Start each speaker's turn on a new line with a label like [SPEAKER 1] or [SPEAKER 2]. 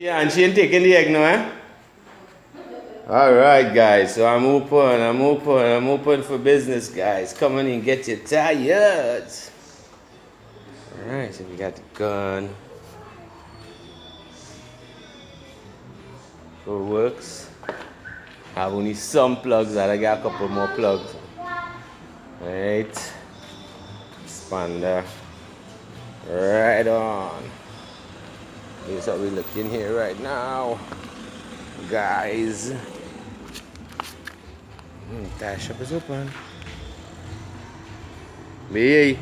[SPEAKER 1] Yeah, and she ain't taking the egg now, eh? Alright guys, so I'm open for business guys. Come on and get your tires. Alright, so we got the gun. So it works. I have only some plugs and I got a couple more plugs. Alright. Expander. Right on. Here's how we looking here right now. Guys. Tire shop is open. Lee.